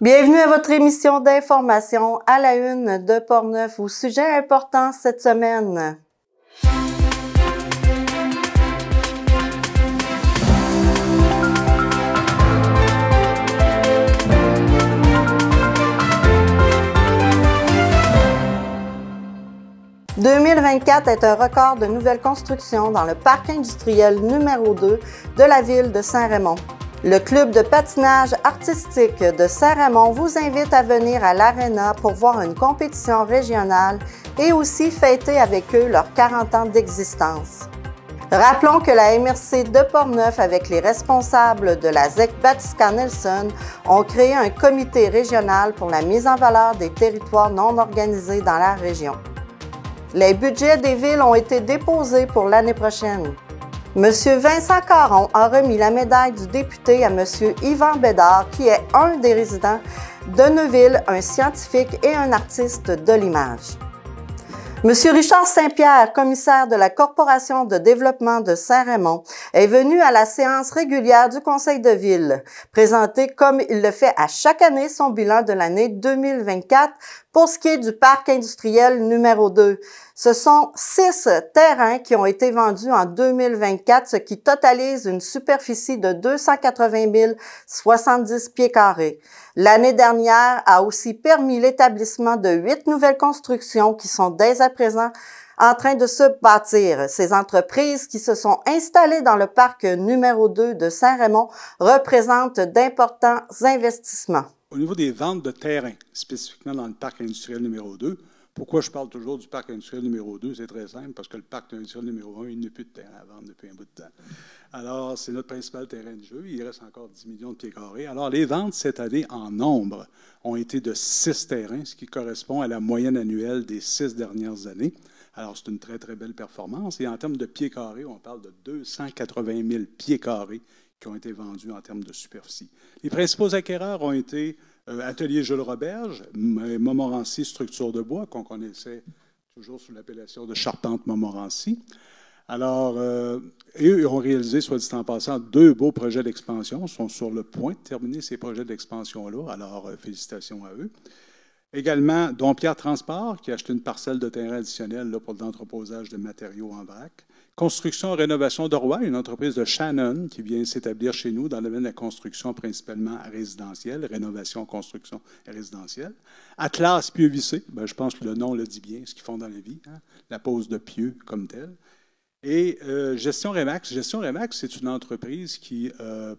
Bienvenue à votre émission d'information à la une de Portneuf au sujet important cette semaine. « 2024 est un record de nouvelles constructions dans le parc industriel numéro 2 de la ville de Saint-Raymond. Le club de patinage artistique de Saint-Raymond vous invite à venir à l'Arena pour voir une compétition régionale et aussi fêter avec eux leurs 40 ans d'existence. Rappelons que la MRC de Portneuf, avec les responsables de la ZEC Batiscan Nelson, ont créé un comité régional pour la mise en valeur des territoires non organisés dans la région. Les budgets des villes ont été déposés pour l'année prochaine. M. Vincent Caron a remis la médaille du député à M. Yvan Bédard, qui est un des résidents de Neuville, un scientifique et un artiste de l'image. M. Richard Saint-Pierre, commissaire de la Corporation de développement de Saint-Raymond, est venu à la séance régulière du Conseil de ville, présenter comme il le fait à chaque année son bilan de l'année 2024 pour ce qui est du parc industriel numéro 2. Ce sont 6 terrains qui ont été vendus en 2024, ce qui totalise une superficie de 280 070 pieds carrés. L'année dernière a aussi permis l'établissement de 8 nouvelles constructions qui sont dès à présent en train de se bâtir. Ces entreprises qui se sont installées dans le parc numéro 2 de Saint-Raymond représentent d'importants investissements. Au niveau des ventes de terrain, spécifiquement dans le parc industriel numéro 2, pourquoi je parle toujours du parc industriel numéro 2? C'est très simple, parce que le parc industriel numéro 1, il n'y a plus de terrain à vendre depuis un bout de temps. Alors, c'est notre principal terrain de jeu. Il reste encore 10 millions de pieds carrés. Alors, les ventes cette année, en nombre, ont été de 6 terrains, ce qui correspond à la moyenne annuelle des 6 dernières années. Alors, c'est une très, très belle performance. Et en termes de pieds carrés, on parle de 280 000 pieds carrés qui ont été vendus en termes de superficie. Les principaux acquéreurs ont été Atelier Jules Roberge, Montmorency Structure de bois, qu'on connaissait toujours sous l'appellation de Charpente Montmorency. Alors, eux ont réalisé, soit dit en passant, 2 beaux projets d'expansion. Ils sont sur le point de terminer ces projets d'expansion-là. Alors, félicitations à eux. Également, Dompierre Transport, qui a acheté une parcelle de terrain additionnelle là, pour l'entreposage de matériaux en vrac. Construction et rénovation de Roy, une entreprise de Shannon qui vient s'établir chez nous dans le domaine de la construction principalement résidentielle, rénovation, construction et résidentielle. Atlas Pieux-Vissé, je pense que le nom le dit bien, ce qu'ils font dans la vie, hein, la pose de pieux comme telle. Et Gestion Remax. Gestion Remax, c'est une entreprise qui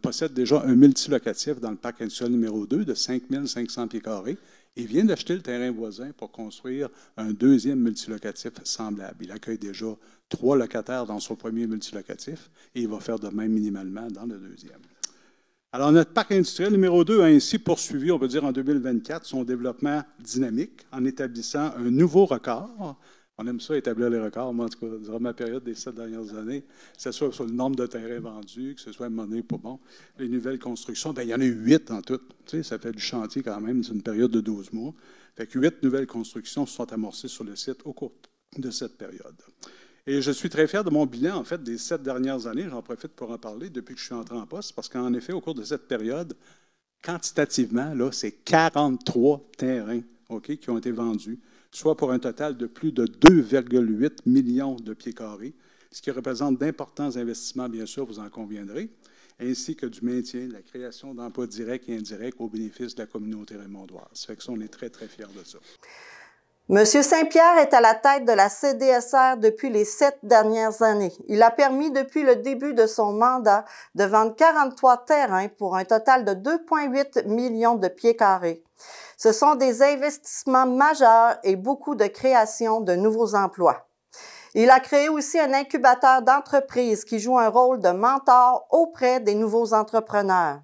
possède déjà un multilocatif dans le parc industriel numéro 2 de 5 500 pieds carrés. Il vient d'acheter le terrain voisin pour construire un deuxième multilocatif semblable. Il accueille déjà 3 locataires dans son premier multilocatif et il va faire de même minimalement dans le deuxième. Alors, notre parc industriel numéro 2 a ainsi poursuivi, on peut dire en 2024, son développement dynamique en établissant un nouveau record. On aime ça, établir les records. Moi, en tout cas, durant ma période des 7 dernières années, que ce soit sur le nombre de terrains vendus, que ce soit monnaie pour les nouvelles constructions, il y en a eu 8 en tout. Tu sais, ça fait du chantier quand même, c'est une période de 12 mois. Fait que 8 nouvelles constructions se sont amorcées sur le site au cours de cette période. Et je suis très fier de mon bilan, en fait, des 7 dernières années. J'en profite pour en parler depuis que je suis entré en poste, parce qu'en effet, au cours de cette période, quantitativement, là, c'est 43 terrains qui ont été vendus, soit pour un total de plus de 2,8 millions de pieds carrés, ce qui représente d'importants investissements, bien sûr, vous en conviendrez, ainsi que du maintien, de la création d'emplois directs et indirects au bénéfice de la communauté raymondoise. Ça fait que ça, on est très, très fiers de ça. M. Saint-Pierre est à la tête de la CDSR depuis les 7 dernières années. Il a permis, depuis le début de son mandat, de vendre 43 terrains pour un total de 2,8 millions de pieds carrés. Ce sont des investissements majeurs et beaucoup de création de nouveaux emplois. Il a créé aussi un incubateur d'entreprises qui joue un rôle de mentor auprès des nouveaux entrepreneurs.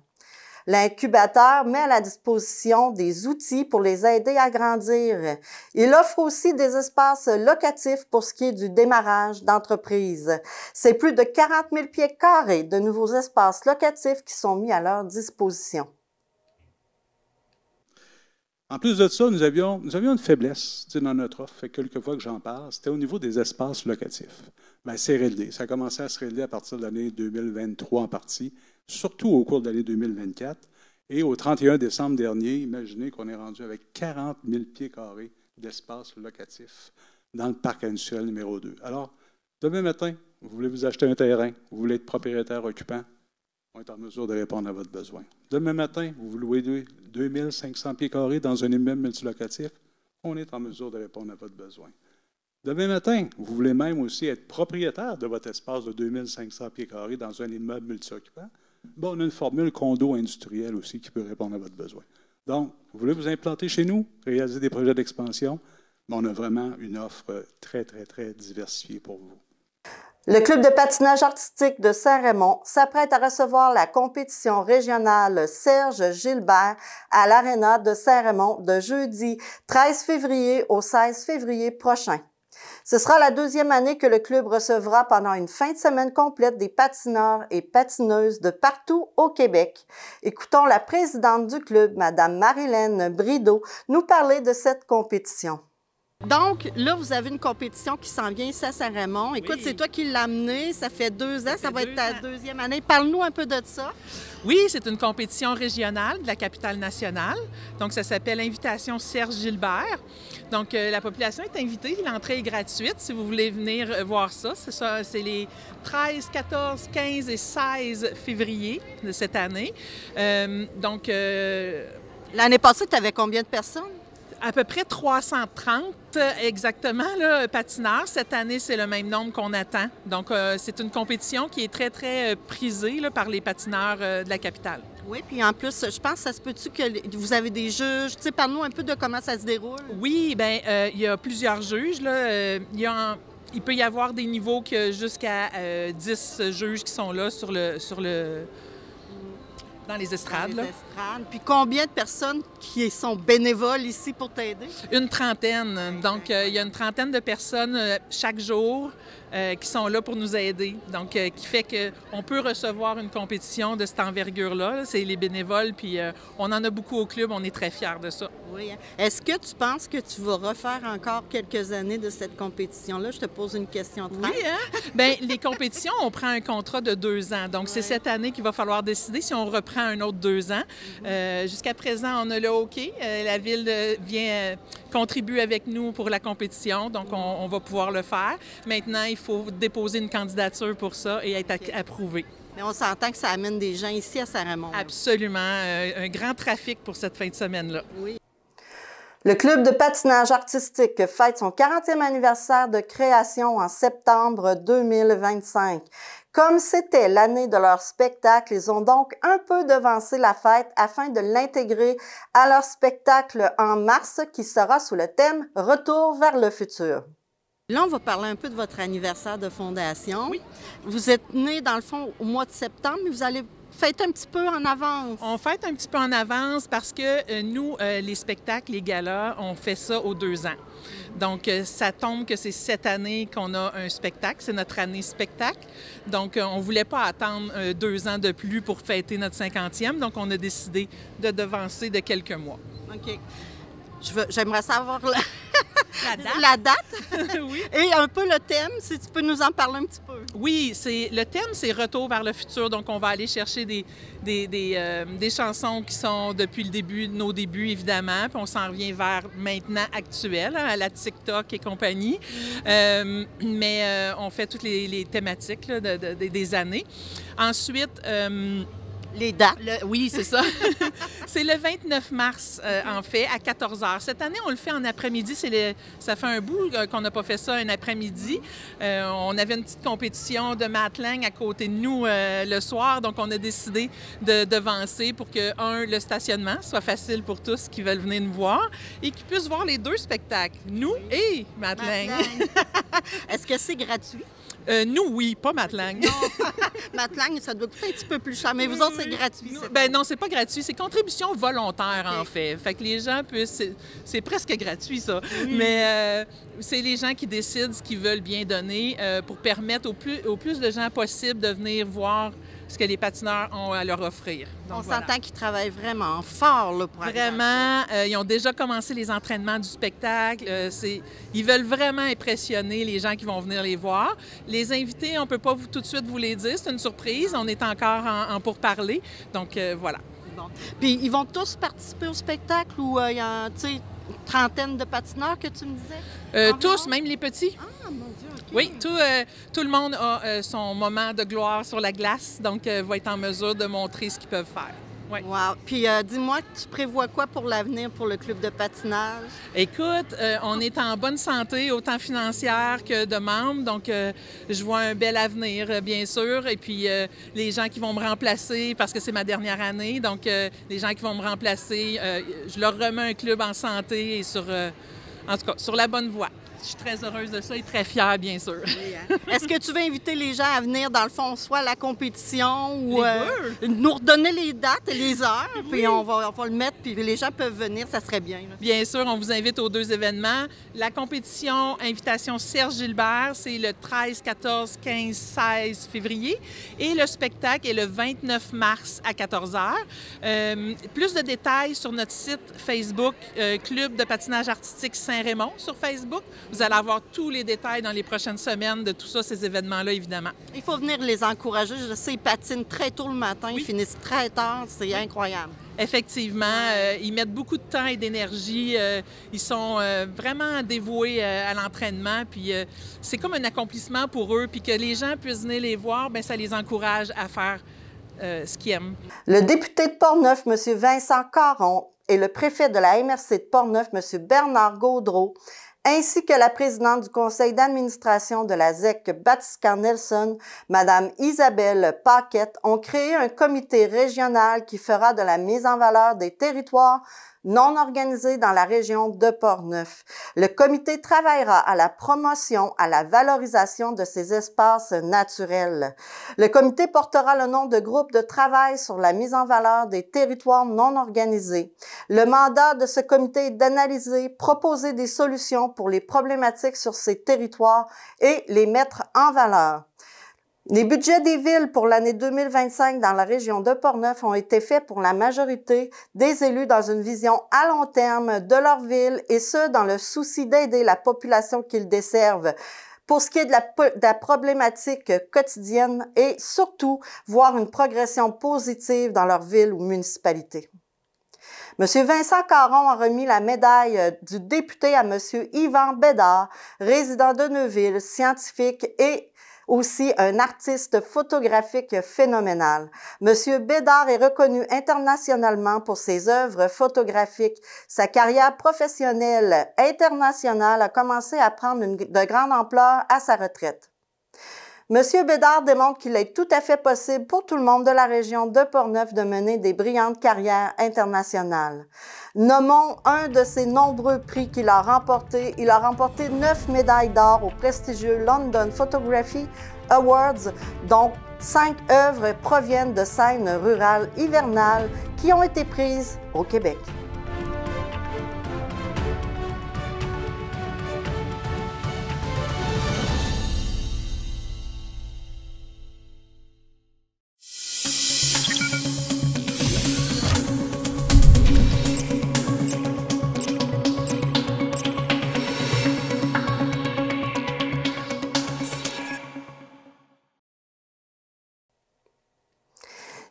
L'incubateur met à la disposition des outils pour les aider à grandir. Il offre aussi des espaces locatifs pour ce qui est du démarrage d'entreprise. C'est plus de 40 000 pieds carrés de nouveaux espaces locatifs qui sont mis à leur disposition. En plus de ça, nous avions une faiblesse dans notre offre, fait quelques fois que j'en parle, c'était au niveau des espaces locatifs. C'est réglé. Ça a commencé à se régler à partir de l'année 2023 en partie, surtout au cours de l'année 2024. Et au 31 décembre dernier, imaginez qu'on est rendu avec 40 000 pieds carrés d'espace locatif dans le parc industriel numéro 2. Alors, demain matin, vous voulez vous acheter un terrain, vous voulez être propriétaire occupant, on est en mesure de répondre à votre besoin. Demain matin, vous louez 2500 pieds carrés dans un immeuble multilocatif, on est en mesure de répondre à votre besoin. Demain matin, vous voulez même aussi être propriétaire de votre espace de 2500 pieds carrés dans un immeuble multi-occupant. Bon, on a une formule condo industriel aussi qui peut répondre à votre besoin. Donc, vous voulez vous implanter chez nous, réaliser des projets d'expansion, mais on a vraiment une offre très, très, très diversifiée pour vous. Le club de patinage artistique de Saint-Raymond s'apprête à recevoir la compétition régionale Serge Gilbert à l'Aréna de Saint-Raymond de jeudi 13 février au 16 février prochain. Ce sera la deuxième année que le club recevra pendant une fin de semaine complète des patineurs et patineuses de partout au Québec. Écoutons la présidente du club, Mme Marilène Brideau, nous parler de cette compétition. Donc, là, vous avez une compétition qui s'en vient ici à Saint-Raymond. Écoute, c'est toi qui l'as amenée, ça fait 2 ans, ça va être ta deuxième année. Parle-nous un peu de ça. Oui, c'est une compétition régionale de la capitale nationale. Donc, ça s'appelle Invitation Serge Gilbert. Donc, la population est invitée. L'entrée est gratuite si vous voulez venir voir ça. C'est les 13, 14, 15 et 16 février de cette année. L'année passée, tu avais combien de personnes? À peu près 330 exactement, là, patineurs. Cette année, c'est le même nombre qu'on attend. Donc, c'est une compétition qui est très, très prisée là, par les patineurs de la capitale. Oui, puis en plus, je pense, ça se peut-tu que vous avez des juges? Tu sais, parle-nous un peu de comment ça se déroule. Oui, bien, il y a plusieurs juges. Là. Il peut y avoir des niveaux jusqu'à 10 juges qui sont là dans les estrades. Dans les estrades. Puis combien de personnes qui sont bénévoles ici pour t'aider? Une trentaine. Donc, il y a une trentaine de personnes chaque jour qui sont là pour nous aider. Donc, qui fait qu'on peut recevoir une compétition de cette envergure-là. C'est les bénévoles, puis on en a beaucoup au club. On est très fiers de ça. Oui. Est-ce que tu penses que tu vas refaire encore quelques années de cette compétition-là? Je te pose une question de Oui, hein? Bien, les compétitions, on prend un contrat de 2 ans. Donc, c'est cette année qu'il va falloir décider si on reprend un autre 2 ans. Jusqu'à présent, on a le hockey. La Ville vient contribuer avec nous pour la compétition. Donc, on va pouvoir le faire. Maintenant, il faut déposer une candidature pour ça et être approuvé. Mais on s'entend que ça amène des gens ici à Saint-Raymond. Absolument. Un grand trafic pour cette fin de semaine-là. Oui. Le club de patinage artistique fête son 40e anniversaire de création en septembre 2025. Comme c'était l'année de leur spectacle, ils ont donc un peu devancé la fête afin de l'intégrer à leur spectacle en mars qui sera sous le thème « Retour vers le futur ». Là, on va parler un peu de votre anniversaire de fondation. Oui. Vous êtes né, dans le fond, au mois de septembre, mais vous allez fêter un petit peu en avance. On fête un petit peu en avance parce que nous, les spectacles, les galas, on fait ça aux 2 ans. Donc, ça tombe que c'est cette année qu'on a un spectacle. C'est notre année spectacle. Donc, on ne voulait pas attendre 2 ans de plus pour fêter notre 50e. Donc, on a décidé de devancer de quelques mois. OK. J'aimerais savoir la date. Oui. Et un peu le thème, si tu peux nous en parler un petit peu. Oui, le thème, c'est Retour vers le futur. Donc, on va aller chercher des chansons qui sont depuis le début, nos débuts, évidemment. Puis on s'en revient vers maintenant actuel, à la TikTok et compagnie. Mais on fait toutes les thématiques là, des années. Ensuite... les dates. Oui, c'est ça. C'est le 29 mars, en fait, à 14 h. Cette année, on le fait en après-midi. Ça fait un bout qu'on n'a pas fait ça un après-midi. On avait une petite compétition de matelin à côté de nous le soir, donc on a décidé de devancer pour que, le stationnement soit facile pour tous qui veulent venir nous voir et qu'ils puissent voir les 2 spectacles, nous et matelin. Est-ce que c'est gratuit? Nous, oui, pas Matlang. Non, Matlang, ça doit coûter un petit peu plus cher, mais vous autres, c'est gratuit. Ben non, c'est pas gratuit, c'est contribution volontaire, en fait. Fait que les gens puissent... C'est presque gratuit, ça. Oui. Mais c'est les gens qui décident ce qu'ils veulent bien donner pour permettre au plus de gens possible de venir voir ce que les patineurs ont à leur offrir. Donc, on s'entend qu'ils travaillent vraiment fort là, pour vraiment, ils ont déjà commencé les entraînements du spectacle. Ils veulent vraiment impressionner les gens qui vont venir les voir. Les invités, on ne peut pas tout de suite vous les dire. C'est une surprise. On est encore en pourparlers. Donc, voilà. Bon. Puis ils vont tous participer au spectacle ou il y a, tu sais, une trentaine de patineurs que tu me disais? Tous, même les petits. Ah, mon Dieu, OK. Oui, tout le monde a son moment de gloire sur la glace, donc va être en mesure de montrer ce qu'ils peuvent faire. Oui. Wow. Puis dis-moi, tu prévois quoi pour l'avenir pour le club de patinage? Écoute, on est en bonne santé, autant financière que de membres, donc je vois un bel avenir, bien sûr. Et puis, les gens qui vont me remplacer, parce que c'est ma dernière année, donc les gens qui vont me remplacer, je leur remets un club en santé et en tout cas, sur la bonne voie. Je suis très heureuse de ça et très fière, bien sûr. Oui, hein? Est-ce que tu veux inviter les gens à venir, dans le fond, soit à la compétition ou nous redonner les dates et les heures, puis on va le mettre, puis les gens peuvent venir, ça serait bien. Là. Bien sûr, on vous invite aux 2 événements. La compétition Invitation Serge Gilbert, c'est le 13, 14, 15, 16 février. Et le spectacle est le 29 mars à 14 h. Plus de détails sur notre site Facebook, Club de patinage artistique Saint-Raymond sur Facebook. Vous allez avoir tous les détails dans les prochaines semaines de tout ça, ces événements-là, évidemment. Il faut venir les encourager. Je sais, ils patinent très tôt le matin, oui. Ils finissent très tard. C'est incroyable. Effectivement, ils mettent beaucoup de temps et d'énergie. Ils sont vraiment dévoués à l'entraînement. Puis c'est comme un accomplissement pour eux. Puis que les gens puissent venir les voir, bien, ça les encourage à faire ce qu'ils aiment. Le député de Portneuf, M. Vincent Caron, et le préfet de la MRC de Portneuf, M. Bernard Gaudreault, ainsi que la présidente du conseil d'administration de la ZEC Batiscan-Nelson, Mme Isabelle Paquette, ont créé un comité régional qui fera de la mise en valeur des territoires non organisés dans la région de Portneuf. Le comité travaillera à la promotion, à la valorisation de ces espaces naturels. Le comité portera le nom de groupe de travail sur la mise en valeur des territoires non organisés. Le mandat de ce comité est d'analyser, proposer des solutions pour les problématiques sur ces territoires et les mettre en valeur. Les budgets des villes pour l'année 2025 dans la région de Portneuf ont été faits pour la majorité des élus dans une vision à long terme de leur ville et ce, dans le souci d'aider la population qu'ils desservent. Pour ce qui est de la problématique quotidienne et surtout voir une progression positive dans leur ville ou municipalité. M. Vincent Caron a remis la médaille du député à M. Yvan Bédard, résident de Neuville, scientifique et aussi un artiste photographique phénoménal. M. Bédard est reconnu internationalement pour ses œuvres photographiques. Sa carrière professionnelle internationale a commencé à prendre de grande ampleur à sa retraite. M. Bédard démontre qu'il est tout à fait possible pour tout le monde de la région de Portneuf de mener des brillantes carrières internationales. Nommons un de ses nombreux prix qu'il a remportés. Il a remporté 9 médailles d'or au prestigieux London Photography Awards, dont 5 œuvres proviennent de scènes rurales hivernales qui ont été prises au Québec.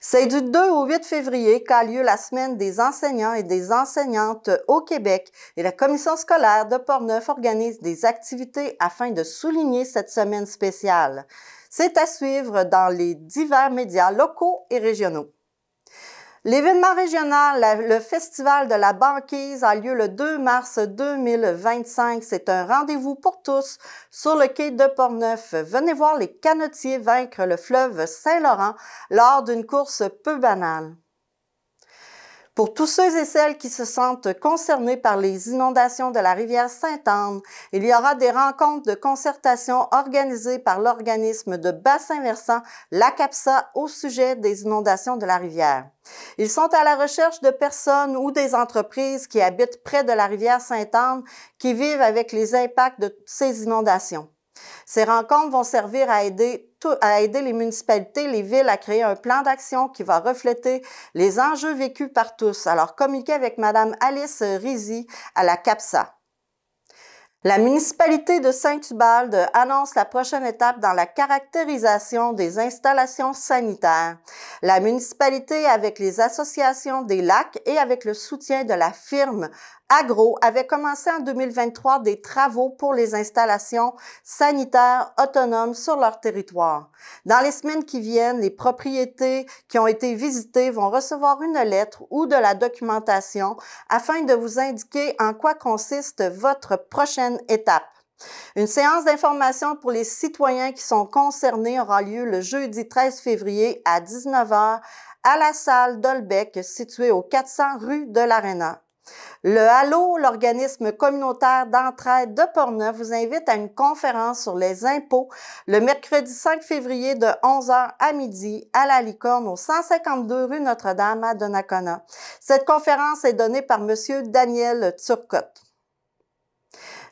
C'est du 2 au 8 février qu'a lieu la semaine des enseignants et des enseignantes au Québec et la commission scolaire de Portneuf organise des activités afin de souligner cette semaine spéciale. C'est à suivre dans les divers médias locaux et régionaux. L'événement régional, le Festival de la banquise, a lieu le 2 mars 2025. C'est un rendez-vous pour tous sur le quai de Portneuf. Venez voir les canotiers vaincre le fleuve Saint-Laurent lors d'une course peu banale. Pour tous ceux et celles qui se sentent concernés par les inondations de la rivière Sainte-Anne, il y aura des rencontres de concertation organisées par l'organisme de bassin versant, la CAPSA, au sujet des inondations de la rivière. Ils sont à la recherche de personnes ou des entreprises qui habitent près de la rivière Sainte-Anne qui vivent avec les impacts de ces inondations. Ces rencontres vont servir à aider les municipalités, les villes à créer un plan d'action qui va refléter les enjeux vécus par tous. Alors, communiquez avec Mme Alice Rizzi à la CAPSA. La municipalité de Saint-Ubalde annonce la prochaine étape dans la caractérisation des installations sanitaires. La municipalité, avec les associations des lacs et avec le soutien de la firme Agro, avait commencé en 2023 des travaux pour les installations sanitaires autonomes sur leur territoire. Dans les semaines qui viennent, les propriétés qui ont été visitées vont recevoir une lettre ou de la documentation afin de vous indiquer en quoi consiste votre prochaine étape. Une séance d'information pour les citoyens qui sont concernés aura lieu le jeudi 13 février à 19 h à la salle d'Olbec située au 400 rue de l'Aréna. Le HALO, l'organisme communautaire d'entraide de Portneuf, vous invite à une conférence sur les impôts le mercredi 5 février de 11 h à midi à la Licorne au 152 rue Notre-Dame à Donnacona. Cette conférence est donnée par M. Daniel Turcotte.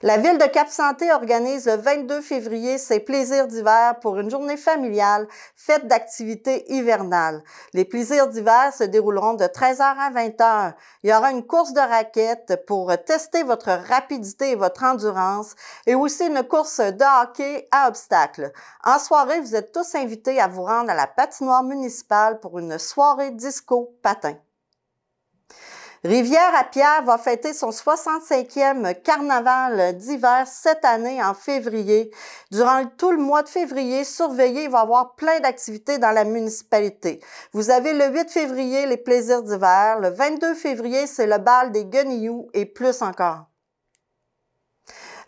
La Ville de Cap-Santé organise le 22 février ses plaisirs d'hiver pour une journée familiale faite d'activités hivernales. Les plaisirs d'hiver se dérouleront de 13 h à 20 h. Il y aura une course de raquettes pour tester votre rapidité et votre endurance et aussi une course de hockey à obstacles. En soirée, vous êtes tous invités à vous rendre à la patinoire municipale pour une soirée disco patin. Rivière-à-Pierre va fêter son 65e carnaval d'hiver cette année en février. Durant tout le mois de février, surveillez, il va y avoir plein d'activités dans la municipalité. Vous avez le 8 février les plaisirs d'hiver, le 22 février c'est le bal des guenilloux et plus encore.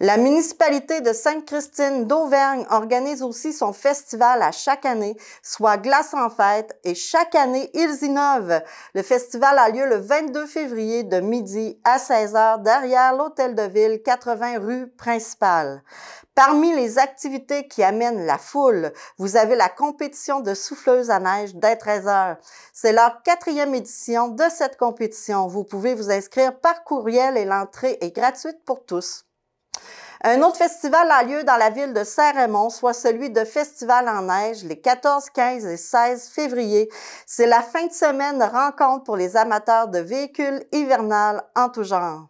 La municipalité de Sainte-Christine d'Auvergne organise aussi son festival à chaque année, soit Glace en fête, et chaque année, ils innovent. Le festival a lieu le 22 février de midi à 16 h derrière l'Hôtel de Ville, 80 rue Principale. Parmi les activités qui amènent la foule, vous avez la compétition de souffleuse à neige dès 13 h. C'est leur 4e édition de cette compétition. Vous pouvez vous inscrire par courriel et l'entrée est gratuite pour tous. Un autre festival a lieu dans la ville de Saint-Raymond, soit celui de Festival en neige, les 14, 15 et 16 février. C'est la fin de semaine rencontre pour les amateurs de véhicules hivernales en tout genre.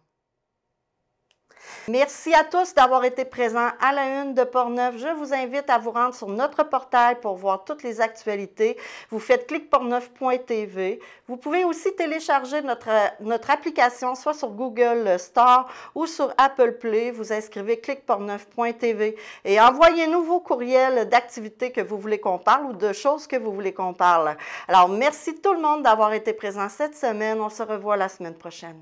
Merci à tous d'avoir été présents à la Une de Portneuf. Je vous invite à vous rendre sur notre portail pour voir toutes les actualités. Vous faites cliqueportneuf.tv. Vous pouvez aussi télécharger notre application soit sur Google Store ou sur Apple Play. Vous inscrivez cliqueportneuf.tv et envoyez-nous vos courriels d'activités que vous voulez qu'on parle ou de choses que vous voulez qu'on parle. Alors, merci tout le monde d'avoir été présent cette semaine. On se revoit la semaine prochaine.